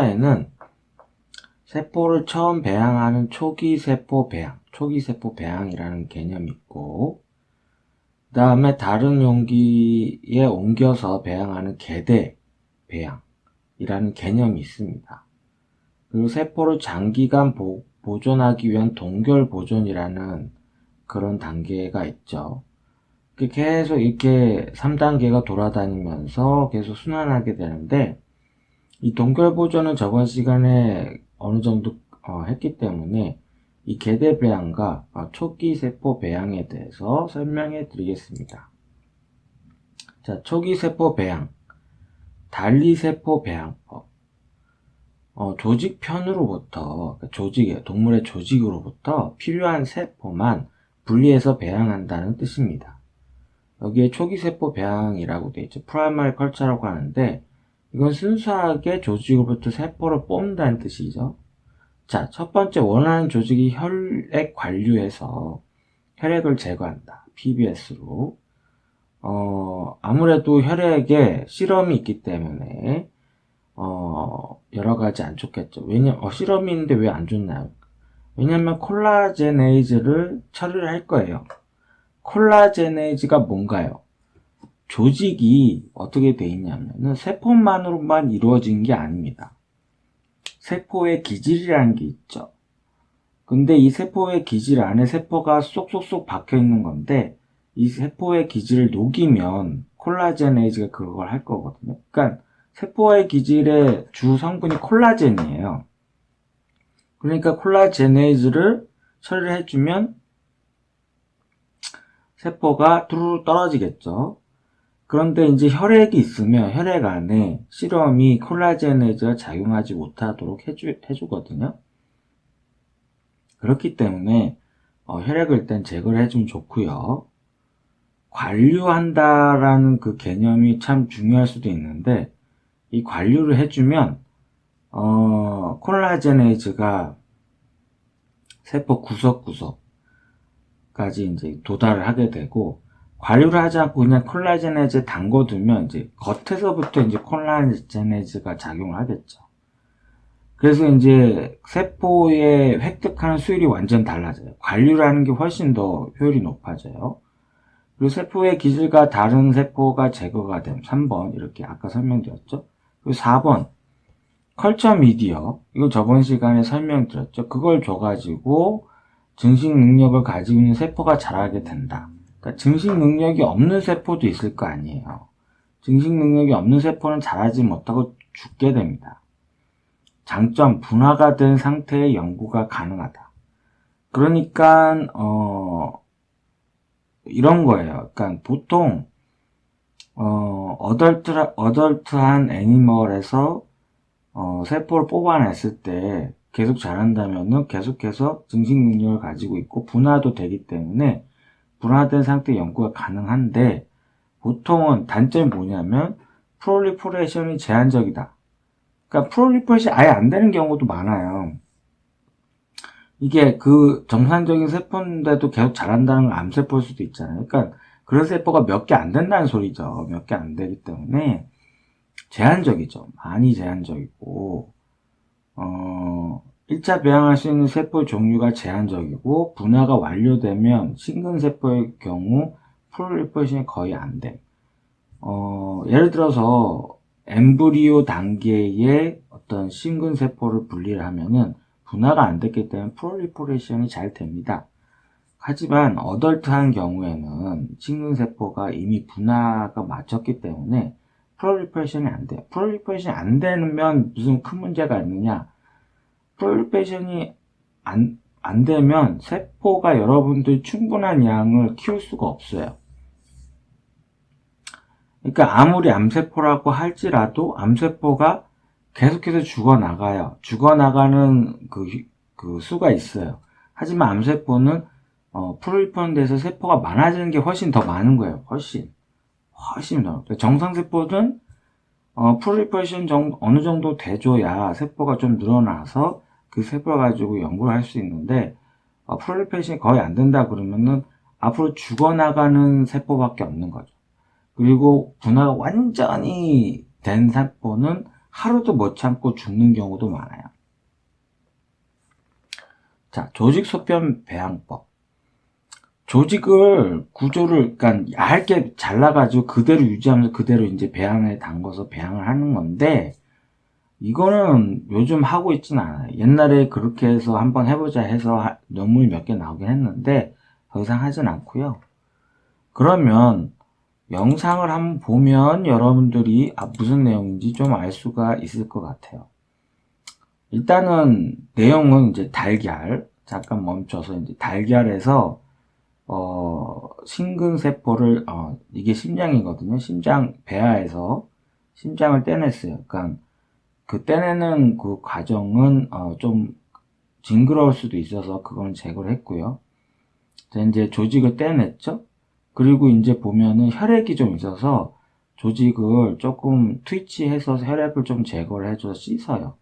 순서에는 세포를 처음 배양하는 초기 세포 배양이라는 개념이 있고, 그 다음에 다른 용기에 옮겨서 배양하는 계대 배양이라는 개념이 있습니다. 그리고 세포를 장기간 보존하기 위한 동결 보존이라는 그런 단계가 있죠. 계속 이렇게 3단계가 돌아다니면서 계속 순환하게 되는데, 이 동결 보존은 저번 시간에 어느 정도 했기 때문에 이 계대 배양과 초기 세포 배양에 대해서 설명해 드리겠습니다. 자, 초기 세포 배양, 단리 세포 배양법. 조직편으로부터, 동물의 조직으로부터 필요한 세포만 분리해서 배양한다는 뜻입니다. 여기에 초기 세포 배양이라고 되어 있죠. 프라이머리 컬처라고 하는데, 이건 순수하게 조직으로부터 세포를 뽑는다는 뜻이죠. 자, 첫 번째 원하는 조직이 혈액 관류해서 혈액을 제거한다. PBS로. 아무래도 혈액에 실험이 있기 때문에 여러 가지 안 좋겠죠. 실험이 있는데 왜 안 좋나요? 왜냐면 콜라제네이즈를 처리를 할 거예요. 콜라제네이즈가 뭔가요? 조직이 어떻게 돼 있냐면은 세포만으로만 이루어진 게 아닙니다. 세포의 기질이라는 게 있죠. 근데 이 세포의 기질 안에 세포가 쏙쏙쏙 박혀 있는 건데, 이 세포의 기질을 녹이면 콜라제네이즈가 그걸 할 거거든요. 그러니까 세포의 기질의 주 성분이 콜라젠이에요. 그러니까 콜라제네이즈를 처리를 해주면 세포가 두루루 떨어지겠죠. 그런데 이제 혈액이 있으면 혈액 안에 실험이 콜라제네이즈가 작용하지 못하도록 해주거든요. 그렇기 때문에 혈액을 일단 제거를 해주면 좋고요. 관류한다라는 그 개념이 참 중요할 수도 있는데, 이 관류를 해주면 콜라제네이즈가 세포 구석구석까지 이제 도달을 하게 되고, 관류를 하지 않고 그냥 콜라제네이즈에 담궈두면 이제 겉에서부터 이제 콜라제네이즈가 작용을 하겠죠. 그래서 이제 세포에 획득하는 수율이 완전 달라져요. 관류를 하는 게 훨씬 더 효율이 높아져요. 그리고 세포의 기질과 다른 세포가 제거가 됨. 3번 이렇게 아까 설명드렸죠. 그리고 4번 컬처 미디어, 이거 저번 시간에 설명드렸죠. 그걸 줘가지고 증식 능력을 가지고 있는 세포가 자라게 된다. 그러니까 증식 능력이 없는 세포도 있을 거 아니에요. 증식 능력이 없는 세포는 자라지 못하고 죽게 됩니다. 장점, 분화가 된 상태의 연구가 가능하다. 그러니까 이런 거예요. 그러니까 보통 어덜트한 애니멀에서 세포를 뽑아냈을 때 계속 자란다면은 계속해서 증식 능력을 가지고 있고 분화도 되기 때문에 분화된 상태 연구가 가능한데, 보통은 단점이 뭐냐면 프롤리퍼레이션이 제한적이다. 그러니까 프롤리퍼레이션이 아예 안 되는 경우도 많아요. 이게 그 정상적인 세포인데도 계속 자란다는 건 암세포일 수도 있잖아요. 그러니까 그런 세포가 몇 개 안 된다는 소리죠. 몇 개 안 되기 때문에 제한적이죠. 많이 제한적이고 1차 배양할 수 있는 세포 종류가 제한적이고, 분화가 완료되면 신근세포의 경우 프롤리퍼레이션이 거의 안 돼. 예를 들어서 엠브리오 단계의 어떤 신근세포를 분리를 하면은 분화가 안 됐기 때문에 프롤리퍼레이션이 잘 됩니다. 하지만 어덜트한 경우에는 신근세포가 이미 분화가 마쳤기 때문에 프롤리퍼레이션이 안 돼요. 프롤리퍼레이션이 안 되면 무슨 큰 문제가 있느냐? 프롤리퍼레이션이 안 되면 세포가 여러분들 충분한 양을 키울 수가 없어요. 그러니까 아무리 암세포라고 할지라도 암세포가 계속해서 죽어나가요. 죽어나가는 그 수가 있어요. 하지만 암세포는 프롤리퍼는 돼서 세포가 많아지는 게 훨씬 더 많은 거예요. 훨씬 더. 정상세포는 프롤리퍼레이션 어느 정도 돼줘야 세포가 좀 늘어나서 그 세포를 가지고 연구를 할 수 있는데, 프롤리퍼레이션이 거의 안 된다 그러면은 앞으로 죽어나가는 세포밖에 없는 거죠. 그리고 분화가 완전히 된 세포는 하루도 못 참고 죽는 경우도 많아요. 자, 조직 소변 배양법. 조직을 구조를 그러니까 얇게 잘라가지고 그대로 유지하면서 그대로 이제 배양에 담궈서 배양을 하는 건데, 이거는 요즘 하고 있진 않아요. 옛날에 그렇게 해서 한번 해보자 해서 논문이 몇 개 나오긴 했는데 더 이상 하진 않고요. 그러면 영상을 한번 보면 여러분들이 무슨 내용인지 좀 알 수가 있을 것 같아요. 일단은 내용은 이제 달걀, 잠깐 멈춰서 이제 달걀에서 심근세포를 이게 심장이거든요. 심장 배아에서 심장을 떼냈어요. 그러니까 그 떼내는 그 과정은 좀 징그러울 수도 있어서 그건 제거를 했고요. 자, 이제 조직을 떼냈죠. 그리고 이제 보면은 혈액이 좀 있어서 조직을 조금 트위치해서 혈액을 좀 제거를 해줘서 씻어요.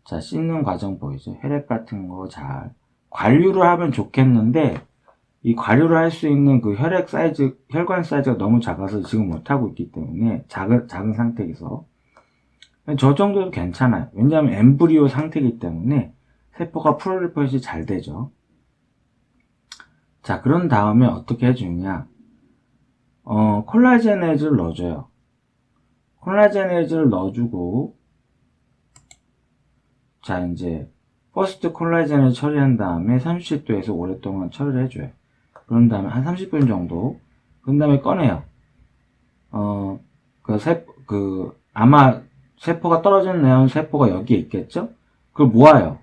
자, 씻는 과정 보이죠? 혈액 같은 거 잘 관리를 하면 좋겠는데, 이 관리를 할 수 있는 그 혈액 사이즈, 혈관 사이즈가 너무 작아서 지금 못하고 있기 때문에, 작은 상태에서. 저 정도도 괜찮아요. 왜냐하면 엠브리오 상태이기 때문에 세포가 프롤리퍼레이션이 잘 되죠. 자, 그런 다음에 어떻게 해주냐. 콜라제네즈를 넣어줘요. 콜라제네즈를 넣어주고, 자, 이제, 퍼스트 콜라제네즈 처리한 다음에 30도에서 오랫동안 처리를 해줘요. 그런 다음에 한 30분 정도, 그 다음에 꺼내요. 아마 세포가 떨어지는 내용 세포가 여기에 있겠죠? 그걸 모아요.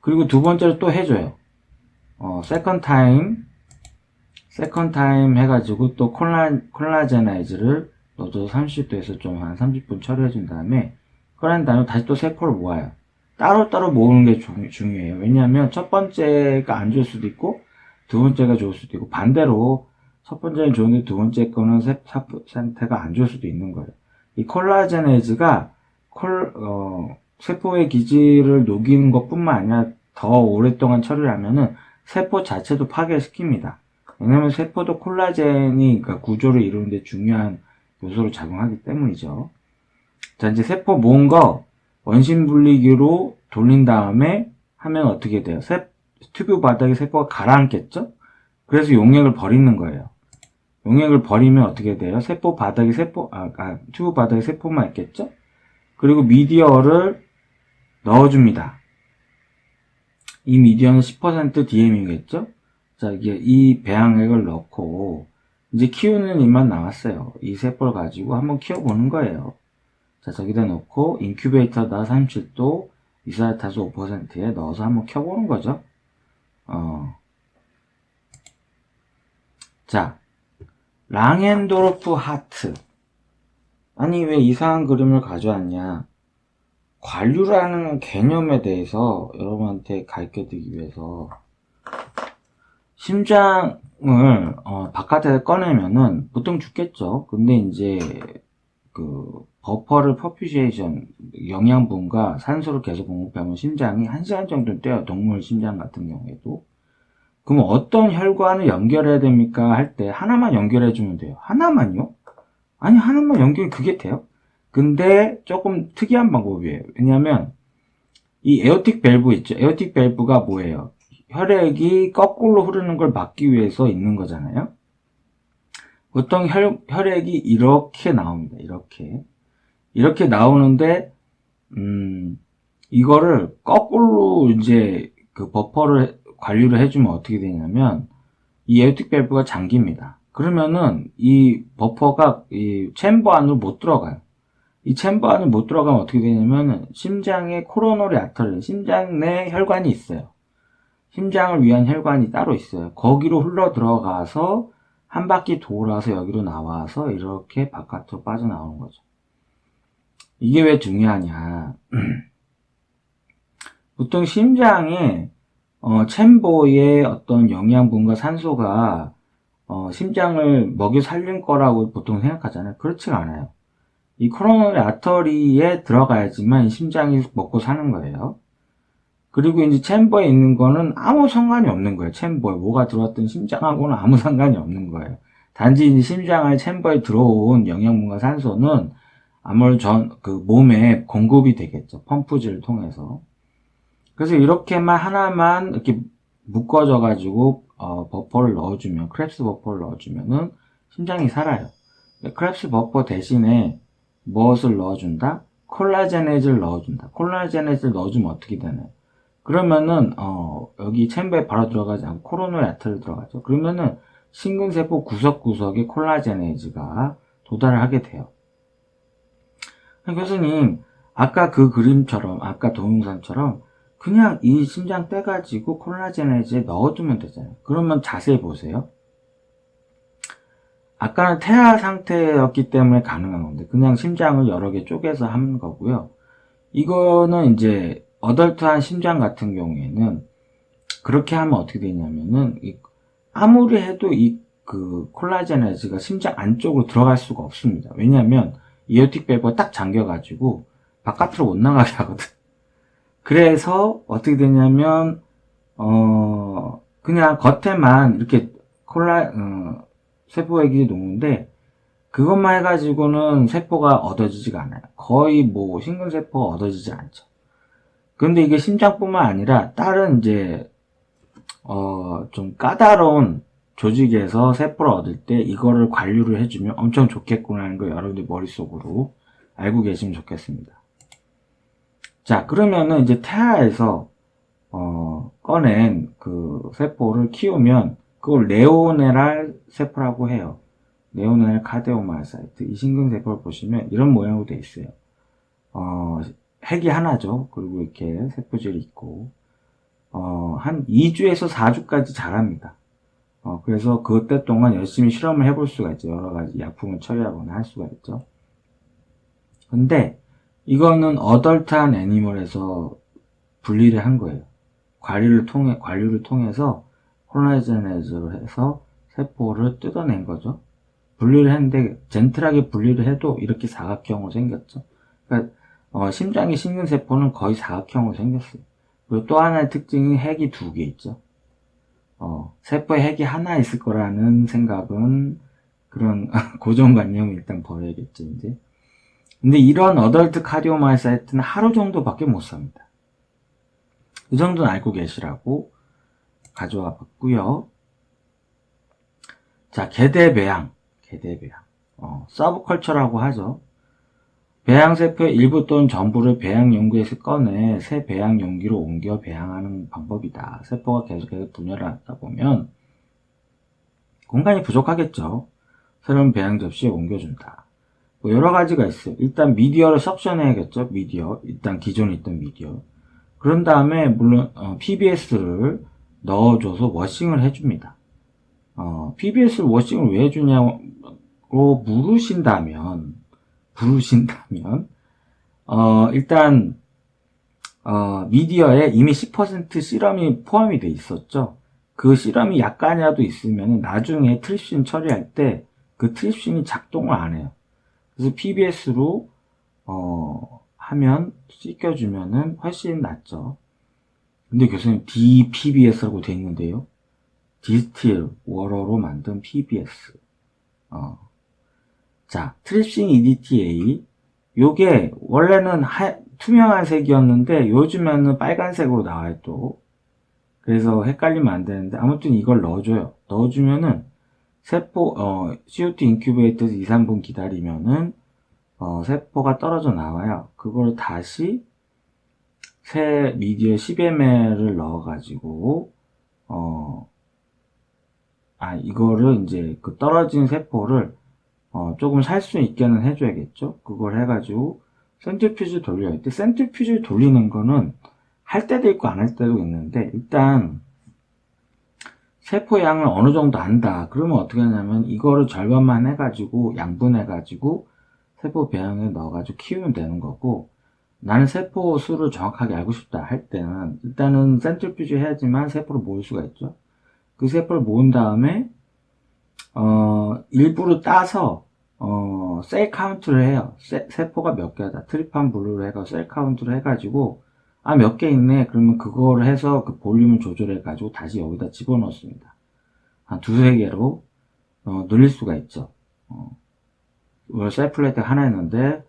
그리고 두 번째로 또 해줘요. 세컨 타임 해가지고 또 콜라제나이즈를 넣어줘서 30도에서 좀 한 30분 처리해준 다음에, 꺼낸 다음에 다시 또 세포를 모아요. 따로따로 모으는 게 중요해요. 왜냐하면 첫 번째가 안 좋을 수도 있고, 두 번째가 좋을 수도 있고, 반대로 첫 번째는 좋은데 두 번째 거는 상태가 안 좋을 수도 있는 거예요. 이 콜라제네이즈가 세포의 기질을 녹이는 것 뿐만 아니라 더 오랫동안 처리를 하면은 세포 자체도 파괴시킵니다. 왜냐면 세포도 콜라겐이 그러니까 구조를 이루는데 중요한 요소로 작용하기 때문이죠. 자, 이제 세포 모은 거 원심 분리기로 돌린 다음에 하면 어떻게 돼요? 튜브 바닥에 세포가 가라앉겠죠? 그래서 용액을 버리는 거예요. 용액을 버리면 어떻게 돼요? 튜브 바닥에 세포만 있겠죠? 그리고 미디어를 넣어줍니다. 이 미디어는 10% DM이겠죠? 자, 이 배양액을 넣고, 이제 키우는 일만 남았어요. 이 세포를 가지고 한번 키워보는 거예요. 자, 저기다 넣고, 인큐베이터다 37도, 이산화탄소 5%에 넣어서 한번 켜보는 거죠. 자, 랑헨도르프 하트. 아니, 왜 이상한 그림을 가져왔냐. 관류라는 개념에 대해서 여러분한테 가르쳐드리기 위해서, 심장을 바깥에 꺼내면은 보통 죽겠죠. 근데 이제 버퍼를 퍼퓨시에이션 영양분과 산소를 계속 공급하면 심장이 1시간 정도 뛰어요. 동물 심장 같은 경우에도. 그럼 어떤 혈관을 연결해야 됩니까? 할 때 하나만 연결해 주면 돼요. 하나만요? 아니, 하나만 연결 그게 돼요? 근데 조금 특이한 방법이에요. 왜냐면 이 에어틱 밸브 있죠. 에어틱 밸브가 뭐예요? 혈액이 거꾸로 흐르는 걸 막기 위해서 있는 거잖아요. 보통 혈액이 이렇게 나옵니다. 이렇게 나오는데 이거를 거꾸로 이제 그 버퍼를 관리를 해주면 어떻게 되냐면 이 에어틱 밸브가 잠깁니다. 그러면은 이 버퍼가 이 챔버 안으로 못 들어가요. 이 챔버 안으로 못 들어가면 어떻게 되냐면 심장에 코로너리 아터리, 심장 내 혈관이 있어요. 심장을 위한 혈관이 따로 있어요. 거기로 흘러 들어가서 한 바퀴 돌아서 여기로 나와서 이렇게 바깥으로 빠져나오는 거죠. 이게 왜 중요하냐. 보통 심장에 챔버의 어떤 영양분과 산소가 심장을 먹여 살린 거라고 보통 생각하잖아요. 그렇지가 않아요. 이 코로너리 아터리에 들어가야지만 심장이 먹고 사는 거예요. 그리고 이제 챔버에 있는 거는 아무 상관이 없는 거예요. 챔버에 뭐가 들어왔든 심장하고는 아무 상관이 없는 거예요. 단지 이제 심장 안에 챔버에 들어온 영양분과 산소는 암을 몸에 공급이 되겠죠. 펌프질을 통해서. 그래서 이렇게만 하나만 이렇게 묶어져 가지고 버퍼를 넣어주면, 크랩스 버퍼를 넣어주면은 심장이 살아요. 크랩스 버퍼 대신에 무엇을 넣어준다? 콜라제네즈를 넣어준다. 콜라제네즈를 넣어주면 어떻게 되나요? 그러면은 여기 챔버에 바로 들어가지 않고 코로노 야트를 들어가죠. 그러면은 심근세포 구석구석에 콜라제네즈가 도달을 하게 돼요. 교수님, 아까 그 그림처럼, 아까 동영상처럼 그냥 이 심장 떼가지고 콜라제네즈에 넣어두면 되잖아요. 그러면 자세히 보세요. 아까는 태아 상태였기 때문에 가능한 건데, 그냥 심장을 여러 개 쪼개서 하는 거고요. 이거는 이제 어덜트한 심장 같은 경우에는 그렇게 하면 어떻게 되냐면은 아무리 해도 그 콜라제네즈가 심장 안쪽으로 들어갈 수가 없습니다. 왜냐하면 이오틱 밸브가 딱 잠겨가지고 바깥으로 못 나가게 하거든. 그래서 어떻게 되냐면 그냥 겉에만 이렇게 세포액이 녹는데 그것만 해가지고는 세포가 얻어지지가 않아요. 거의 뭐 심근세포가 얻어지지 않죠. 근데 이게 심장뿐만 아니라 다른 이제 좀 까다로운 조직에서 세포를 얻을 때 이거를 관리를 해주면 엄청 좋겠구나 하는 걸 여러분들 머릿속으로 알고 계시면 좋겠습니다. 자, 그러면은 이제 태아에서 꺼낸 그 세포를 키우면 그걸 레오네랄 세포라고 해요. 레오네랄 카데오마사이트. 이 심근세포를 보시면 이런 모양으로 되어 있어요. 핵이 하나죠. 그리고 이렇게 세포질이 있고 한 2주에서 4주까지 자랍니다. 그래서 그때 동안 열심히 실험을 해볼 수가 있죠. 여러 가지 약품을 처리하거나 할 수가 있죠. 근데 이거는 어덜트한 애니멀에서 분리를 한 거예요. 관리를 통해서 콜라제네즈를 해서 세포를 뜯어낸 거죠. 분리를 했는데 젠틀하게 분리를 해도 이렇게 사각형으로 생겼죠. 그러니까 심장의 심근세포는 거의 사각형으로 생겼어요. 그리고 또 하나의 특징이 핵이 2개 있죠. 세포에 핵이 하나 있을 거라는 생각은 그런 고정관념을 일단 버려야겠죠, 이제. 근데 이런 어덜트 카디오마이사이트는 하루 정도밖에 못 삽니다. 이 정도는 알고 계시라고 가져와 봤고요. 자, 개대배양. 서브컬처라고 하죠. 배양세포의 일부 또는 전부를 배양 용기에서 꺼내 새 배양 용기로 옮겨 배양하는 방법이다. 세포가 계속해서 분열을 하다 보면 공간이 부족하겠죠. 새로운 배양 접시에 옮겨준다. 뭐 여러 가지가 있어요. 일단 미디어를 석션해야겠죠. 미디어. 일단 기존에 있던 미디어. 그런 다음에 물론 PBS를 넣어줘서 워싱을 해줍니다. PBS를 워싱을 왜 해주냐고 물으신다면 일단 미디어에 이미 10% 시럼이 포함이 돼 있었죠. 그 시럼이 약간이라도 있으면 나중에 트립신 처리할 때 그 트립신이 작동을 안 해요. 그래서 PBS로 하면 씻겨주면은 훨씬 낫죠. 근데 교수님 DPBS라고 돼 있는데요. 디스틸 워러로 만든 PBS. 자, 트립신 EDTA. 요게 원래는 투명한 색이었는데 요즘에는 빨간색으로 나와요 또. 그래서 헷갈리면 안 되는데 아무튼 이걸 넣어줘요. 넣어주면은 세포 CO2 인큐베이터에서 2, 3분 기다리면은 세포가 떨어져 나와요. 그걸 다시 새 미디어 10ml를 넣어가지고 이거를 이제 그 떨어진 세포를 조금 살 수 있게는 해줘야겠죠. 그걸 해가지고 센트리퓨즈 돌려야 돼. 센트리퓨즈 돌리는 거는 할 때도 있고 안 할 때도 있는데 일단 세포 양을 어느 정도 안다. 그러면 어떻게 하냐면 이거를 절반만 해가지고 양분해가지고 세포 배양에 넣어가지고 키우면 되는 거고 나는 세포 수를 정확하게 알고 싶다 할 때는 일단은 센트리퓨즈 해야지만 세포를 모을 수가 있죠. 그 세포를 모은 다음에 일부를 따서 셀 카운트를 해요. 세포가 몇 개다. 트리판 블루를 해서 셀 카운트를 해가지고 몇 개 있네. 그러면 그거를 해서 그 볼륨을 조절해가지고 다시 여기다 집어넣습니다. 한 2~3개로 늘릴 수가 있죠. 셀 플레이트가 하나 있는데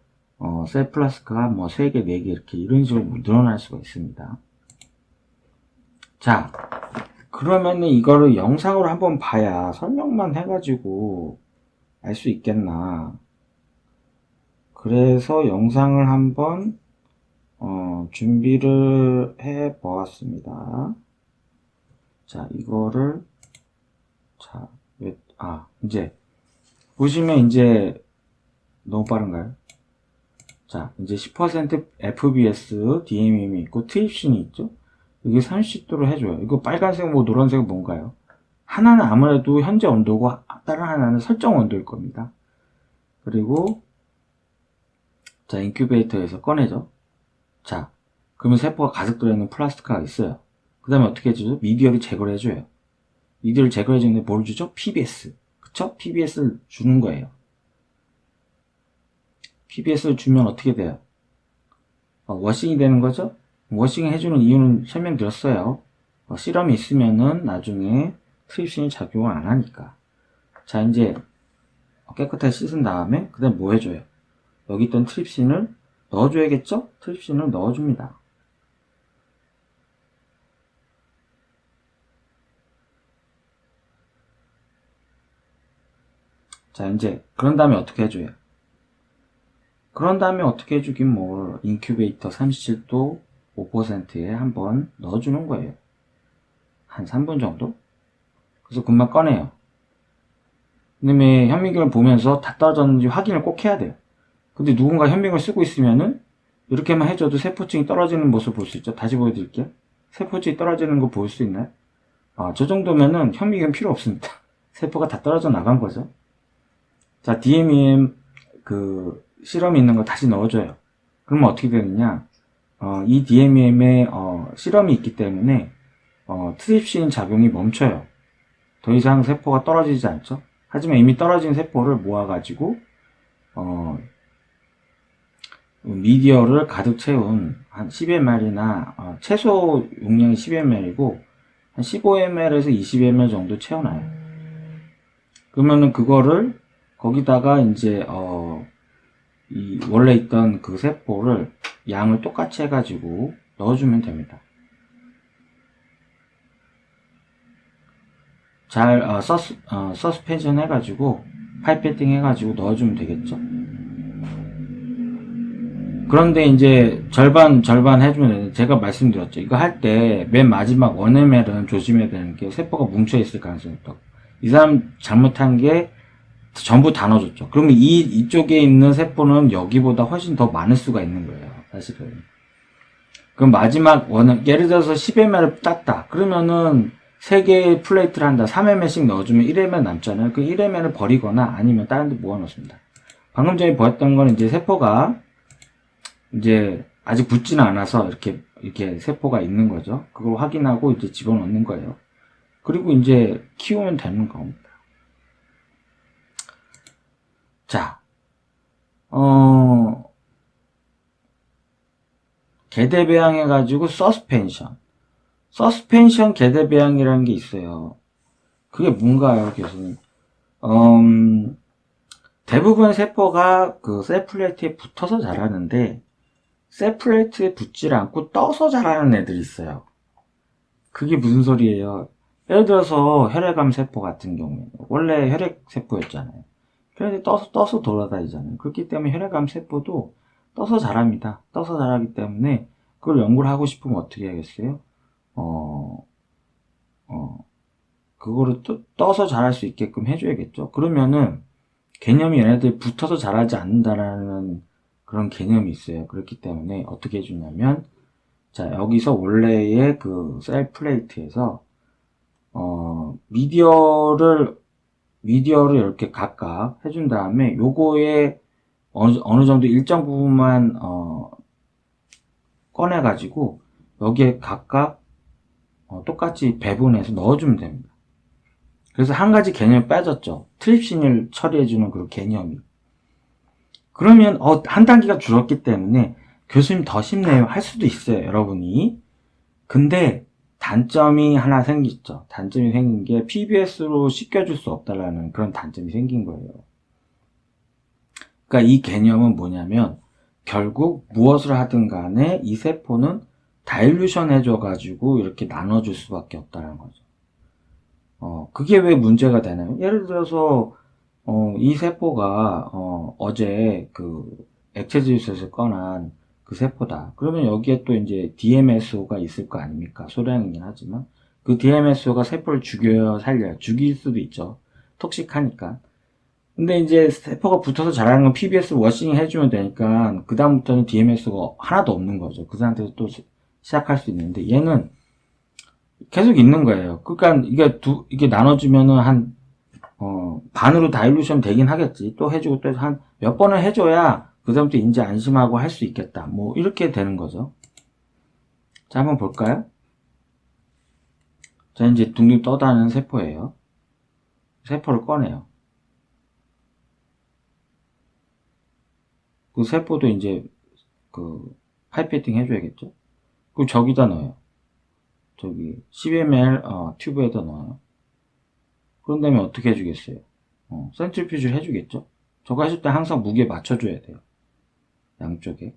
셀 플라스크가 뭐 3개, 4개 이렇게 이런 식으로 늘어날 수가 있습니다. 자, 그러면은 이거를 영상으로 한번 봐야 설명만 해가지고 알 수 있겠나. 그래서 영상을 한번 준비를 해 보았습니다. 자, 이거를 자, 이제 보시면 이제 너무 빠른가요? 자, 이제 10% FBS, DMM이 있고 트립신이 있죠. 이게 30도로 해줘요. 이거 빨간색, 뭐 노란색 뭔가요? 하나는 아무래도 현재 온도고 다른 하나는 설정 온도일 겁니다. 그리고 자, 인큐베이터에서 꺼내죠. 자, 그러면 세포가 가득 들어있는 플라스틱화가 있어요. 그 다음에 어떻게 해주죠? 미디어를 제거를 해줘요. 미디어를 제거해주는데 뭘 주죠? PBS. 그쵸? PBS를 주는 거예요. PBS를 주면 어떻게 돼요? 워싱이 되는 거죠? 워싱을 해주는 이유는 설명드렸어요. 시럼이 있으면은 나중에 트립신이 작용을 안 하니까. 자, 이제 깨끗하게 씻은 다음에 그 다음에 뭐 해줘요? 여기 있던 트립신을 넣어줘야겠죠? 트립신을 넣어줍니다. 자, 이제 그런 다음에 어떻게 해줘요? 그런 다음에 어떻게 해주긴 뭘 인큐베이터 37도 5%에 한번 넣어주는 거예요. 한 3분 정도? 그래서 금방 꺼내요. 그 다음에 현미경을 보면서 다 떨어졌는지 확인을 꼭 해야 돼요. 근데 누군가 현미경을 쓰고 있으면은 이렇게만 해줘도 세포층이 떨어지는 모습을 볼 수 있죠. 다시 보여드릴게요. 세포층이 떨어지는 거 볼 수 있나요? 저 정도면은 현미경 필요 없습니다. 세포가 다 떨어져 나간 거죠. 자, DMEM 실험이 있는 거 다시 넣어줘요. 그러면 어떻게 되느냐? 이 DMEM에 실험이 있기 때문에 트립신 작용이 멈춰요. 더 이상 세포가 떨어지지 않죠. 하지만 이미 떨어진 세포를 모아가지고 미디어를 가득 채운 한 10ml나 최소 용량이 10ml이고 한 15ml에서 20ml 정도 채워놔요. 그러면은 그거를 거기다가 이제 원래 있던 그 세포를 양을 똑같이 해가지고 넣어주면 됩니다. 잘 서스펜션 해가지고 파이페팅 해가지고 넣어주면 되겠죠. 그런데 이제 절반 해주면 되는데 제가 말씀드렸죠. 이거 할 때 맨 마지막 1ml은 조심해야 되는 게 세포가 뭉쳐있을 가능성이 있다고. 이 사람 잘못한 게 전부 다 넣어줬죠. 그러면 이쪽에 있는 세포는 여기보다 훨씬 더 많을 수가 있는 거예요. 사실은. 그럼 마지막 예를 들어서 10ml 땄다. 그러면은 3개의 플레이트를 한다. 3ml씩 넣어주면 1ml 남잖아요. 그 1ml을 버리거나 아니면 다른 데 모아놓습니다. 방금 전에 보였던 건 이제 세포가 이제 아직 붙지는 않아서 이렇게 세포가 있는 거죠. 그걸 확인하고 이제 집어넣는 거예요. 그리고 이제 키우면 되는 겁니다. 자, 개대 배양해가지고 서스펜션 개대 배양이라는 게 있어요. 그게 뭔가요, 교수님? 대부분 세포가 그 셀 플레이트에 붙어서 자라는데 셀 플레이트에 붙질 않고 떠서 자라는 애들이 있어요. 그게 무슨 소리예요? 예를 들어서 혈액암 세포 같은 경우에 원래 혈액 세포였잖아요. 그런데 떠서 돌아다니잖아요. 그렇기 때문에 혈액암 세포도 떠서 자랍니다. 떠서 자라기 때문에 그걸 연구를 하고 싶으면 어떻게 해야겠어요? 그거를 떠서 자랄 수 있게끔 해줘야겠죠. 그러면은 개념이 얘네들 붙어서 자라지 않는다라는 그런 개념이 있어요. 그렇기 때문에 어떻게 해주냐면, 자, 여기서 원래의 그 셀 플레이트에서 미디어를 이렇게 각각 해준 다음에 요거에 어느 정도 일정 부분만 꺼내가지고 여기에 각각 똑같이 배분해서 넣어주면 됩니다. 그래서 한 가지 개념이 빠졌죠. 트립신을 처리해주는 그 개념이. 그러면 한 단계가 줄었기 때문에 교수님 더 쉽네요 할 수도 있어요, 여러분이. 근데 단점이 하나 생겼죠. 단점이 생긴 게 PBS로 씻겨줄 수 없다라는 그런 단점이 생긴 거예요. 그러니까 이 개념은 뭐냐면 결국 무엇을 하든 간에 이 세포는 다일루션 해줘가지고 이렇게 나눠줄 수밖에 없다는 거죠. 그게 왜 문제가 되나요? 예를 들어서, 이 세포가, 어제 그 액체지수에서 꺼난 그 세포다. 그러면 여기에 또 이제 DMSO가 있을 거 아닙니까? 소량이긴 하지만. 그 DMSO가 세포를 죽여요, 살려요? 죽일 수도 있죠. 톡식하니까. 근데 이제 세포가 붙어서 자라는 건 PBS 워싱 해주면 되니까, 그다음부터는 DMSO가 하나도 없는 거죠. 그 상태에서 또 시작할 수 있는데, 얘는 계속 있는 거예요. 그러니까 이게 나눠주면은 반으로 다일루션 되긴 하겠지. 또 해주고 또 한 몇 번을 해줘야 그다음부터 이제 안심하고 할 수 있겠다. 뭐 이렇게 되는 거죠. 자, 한번 볼까요? 자, 이제 둥둥 떠다니는 세포예요. 세포를 꺼내요. 그 세포도 이제 그 파이페팅 해줘야겠죠. 그리고 저기다 넣어요. 저기 10ml 튜브에다 넣어요. 그런 다음에 어떻게 해주겠어요? 센트리퓨즈를 해주겠죠. 저거 하실 때 항상 무게 맞춰줘야 돼요. 양쪽에.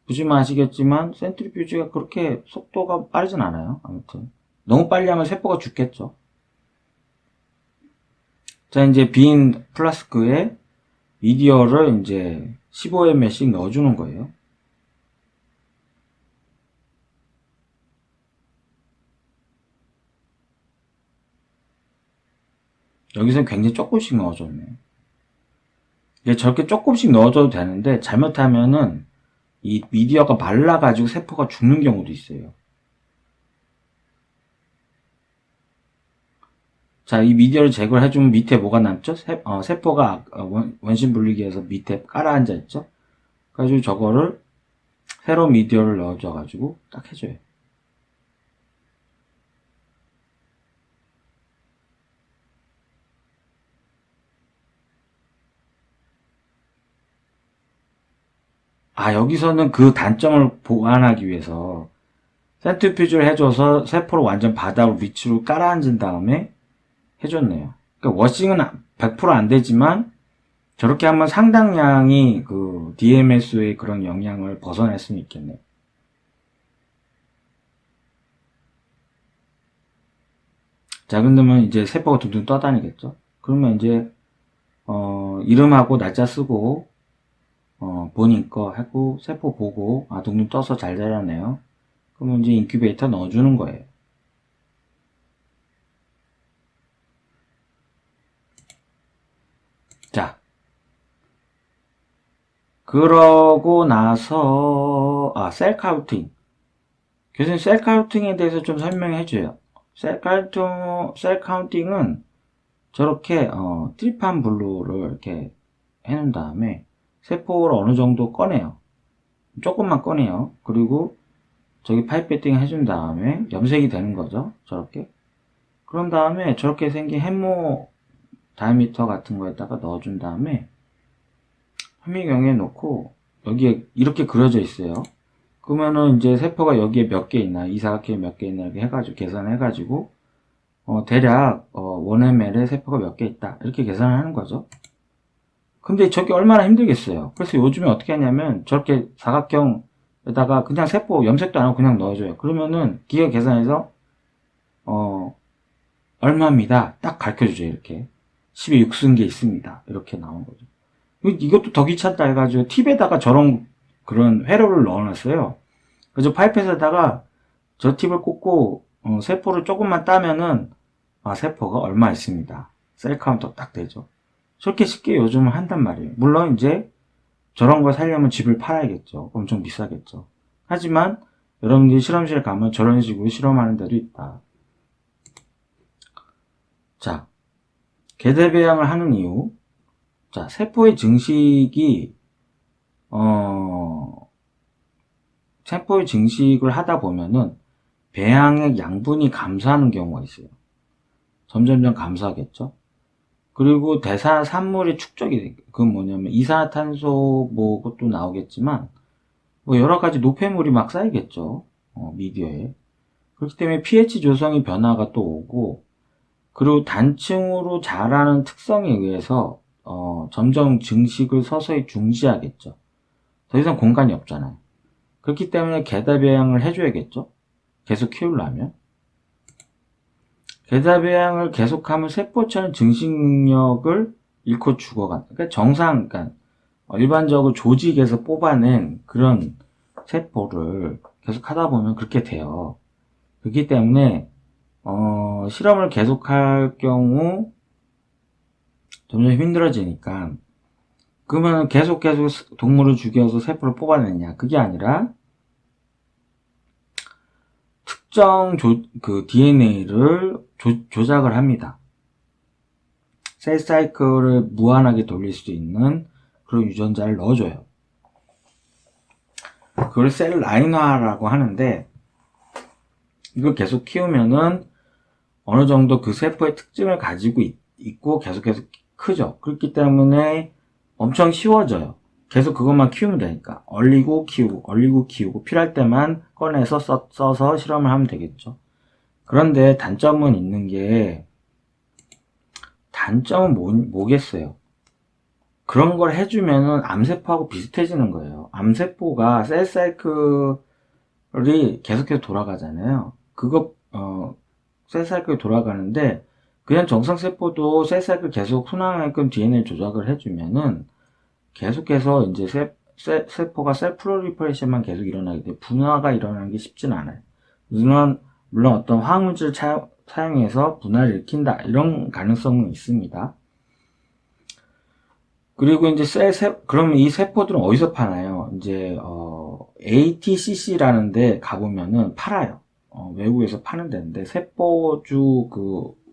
보시면 아시겠지만 센트리퓨즈가 그렇게 속도가 빠르진 않아요. 아무튼 너무 빨리 하면 세포가 죽겠죠. 자, 이제 빈 플라스크에 미디어를 이제 15ml씩 넣어주는 거예요. 여기서는 굉장히 조금씩 넣어줬네요. 저렇게 조금씩 넣어줘도 되는데 잘못하면은 이 미디어가 말라가지고 세포가 죽는 경우도 있어요. 자, 이 미디어를 제거를 해주면 밑에 뭐가 남죠? 세포가 원심 분리기에서 밑에 깔아앉아 있죠? 그래가지고 저거를 새로 미디어를 넣어줘가지고 딱 해줘요. 여기서는 그 단점을 보완하기 위해서 센트리퓨즈를 해줘서 세포를 완전 바닥으로 위치로 깔아앉은 다음에 해줬네요. 그러니까 워싱은 100% 안 되지만 저렇게 하면 상당량이 그 DMS의 그런 영향을 벗어날 수는 있겠네요. 자, 그러면 이제 세포가 둥둥 떠다니겠죠? 그러면 이제 이름하고 날짜 쓰고 본인 거 하고 세포 보고 둥둥 떠서 잘 자라네요. 그러면 이제 인큐베이터 넣어주는 거예요. 자, 그러고 나서 셀 카운팅. 교수님 셀 카운팅에 대해서 좀 설명해 줘요. 셀 카운팅은 저렇게 트리판 블루를 이렇게 해놓은 다음에 세포를 어느 정도 꺼내요. 조금만 꺼내요. 그리고 저기 파이페팅 해준 다음에 염색이 되는 거죠. 저렇게. 그런 다음에 저렇게 생긴 햄모 다이미터 같은 거에다가 넣어준 다음에 현미경에 놓고 여기에 이렇게 그려져 있어요. 그러면은 이제 세포가 여기에 몇 개 있나, 이 사각형에 몇 개 있나 이렇게 해가지고 계산해가지고 대략 1ml에 세포가 몇 개 있다 이렇게 계산을 하는 거죠. 근데 저게 얼마나 힘들겠어요. 그래서 요즘에 어떻게 하냐면 저렇게 사각형에다가 그냥 세포 염색도 안 하고 그냥 넣어줘요. 그러면은 기계 계산해서 얼마입니다 딱 가르쳐주죠. 이렇게 10에 6승계 있습니다 이렇게 나온 거죠. 이것도 더 귀찮다 해가지고 팁에다가 저런 그런 회로를 넣어놨어요. 그래서 파이펫에다가 저 팁을 꽂고 세포를 조금만 따면은 세포가 얼마 있습니다. 셀 카운터 딱 되죠. 저렇게 쉽게 요즘은 한단 말이에요. 물론 이제 저런 거 살려면 집을 팔아야겠죠. 엄청 비싸겠죠. 하지만 여러분들이 실험실 가면 저런 식으로 실험하는 데도 있다. 자, 계대배양을 하는 이유. 자, 세포의 증식을 하다 보면은 배양의 양분이 감소하는 경우가 있어요. 점점점 감소하겠죠. 그리고 대사 산물이 축적이 돼요. 그건 뭐냐면 이산화탄소 뭐 그것도 나오겠지만 뭐 여러 가지 노폐물이 막 쌓이겠죠. 미디어에. 그렇기 때문에 pH 조성의 변화가 또 오고, 그리고 단층으로 자라는 특성에 의해서 점점 증식을 서서히 중지하겠죠. 더 이상 공간이 없잖아요. 그렇기 때문에 계답배양을 해줘야겠죠. 계속 키우려면. 계답배양을 계속하면 세포체는 증식 능력을 잃고 죽어간다. 그러니까 그러니까 일반적으로 조직에서 뽑아낸 그런 세포를 계속 하다 보면 그렇게 돼요. 그렇기 때문에 실험을 계속할 경우 점점 힘들어지니까, 그러면 계속 동물을 죽여서 세포를 뽑아내냐? 그게 아니라 특정 DNA를 조작을 합니다. 셀 사이클을 무한하게 돌릴 수 있는 그런 유전자를 넣어줘요. 그걸 셀 라인화라고 하는데, 이걸 계속 키우면은 어느 정도 그 세포의 특징을 가지고 있고 계속해서 크죠. 그렇기 때문에 엄청 쉬워져요. 계속 그것만 키우면 되니까. 얼리고 키우고 필요할 때만 꺼내서 써서 실험을 하면 되겠죠. 그런데 단점은 있는 게, 단점은 뭐겠어요? 그런 걸 해주면은 암세포하고 비슷해지는 거예요. 암세포가 셀 사이클이 계속해서 돌아가잖아요. 셀 사이클이 돌아가는데, 그냥 정상세포도 셀 사이클 계속 순환하게끔 DNA 조작을 해주면은 계속해서 이제 세포가 셀 프롤리퍼레이션만 계속 일어나게 돼. 분화가 일어나는 게 쉽진 않아요. 물론 어떤 화학물질을 사용해서 분화를 일으킨다, 이런 가능성은 있습니다. 그리고 이제 그러면 이 세포들은 어디서 파나요? 이제 ATCC라는 데 가보면은 팔아요. 외국에서 파는 데인데, 세포주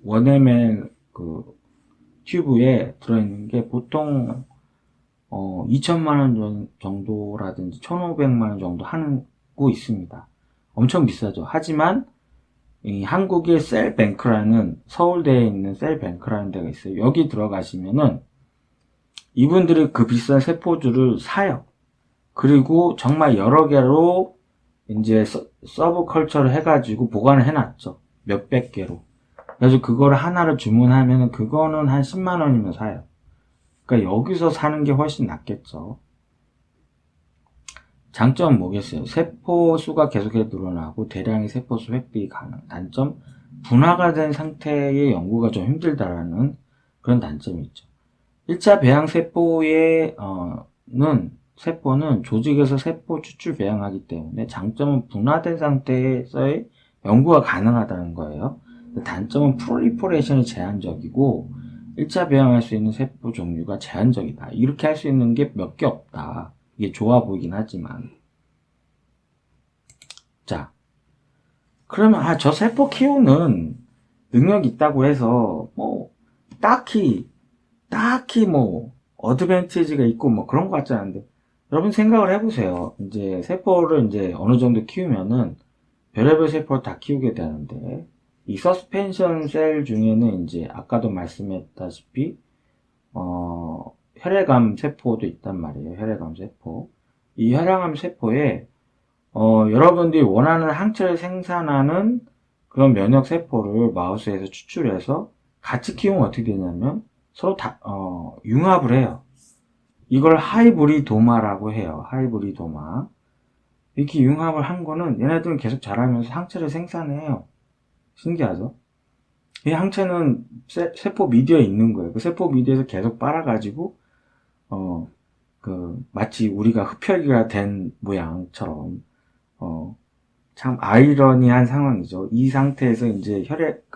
원ML 튜브에 들어있는 게 보통 2천만원 정도라든지 1,500만원 정도 하고 있습니다. 엄청 비싸죠. 하지만 이 한국의 셀뱅크라는, 서울대에 있는 셀뱅크라는 데가 있어요. 여기 들어가시면은 이분들이 그 비싼 세포주를 사요. 그리고 정말 여러 개로 이제 서브컬처를 해가지고 보관을 해놨죠. 몇백 개로. 그래서 그거를 하나를 주문하면은 그거는 한 10만 원이면 사요. 그러니까 여기서 사는 게 훨씬 낫겠죠. 장점은 뭐겠어요? 세포 수가 계속해서 늘어나고 대량의 세포수 획득이 가능. 단점, 분화가 된 상태의 연구가 좀 힘들다라는 그런 단점이 있죠. 1차 배양 세포는 조직에서 세포 추출 배양하기 때문에 장점은 분화된 상태에서의 연구가 가능하다는 거예요. 단점은 프롤리퍼레이션이 제한적이고 1차 배양할 수 있는 세포 종류가 제한적이다. 이렇게 할 수 있는 게 몇 개 없다. 이게 좋아 보이긴 하지만. 자, 그러면 저 세포 키우는 능력이 있다고 해서 딱히 어드밴티지가 있고 그런 것 같지 않은데, 여러분 생각을 해보세요. 이제 세포를 이제 어느 정도 키우면은 별의별 세포를 다 키우게 되는데, 이 서스펜션 셀 중에는 이제 아까도 말씀했다시피 혈액암 세포도 있단 말이에요. 혈액암 세포. 이 혈액암 세포에 여러분들이 원하는 항체를 생산하는 그런 면역 세포를 마우스에서 추출해서 같이 키우면 어떻게 되냐면 서로 융합을 해요. 이걸 하이브리도마라고 해요. 하이브리도마. 이렇게 융합을 한 거는 얘네들은 계속 자라면서 항체를 생산해요. 신기하죠? 이 항체는 세포 미디어에 있는 거예요. 그 세포 미디어에서 계속 빨아가지고 마치 우리가 흡혈귀가 된 모양처럼 참 아이러니한 상황이죠. 이 상태에서 이제 혈액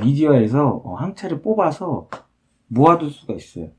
미디어에서 항체를 뽑아서 모아둘 수가 있어요.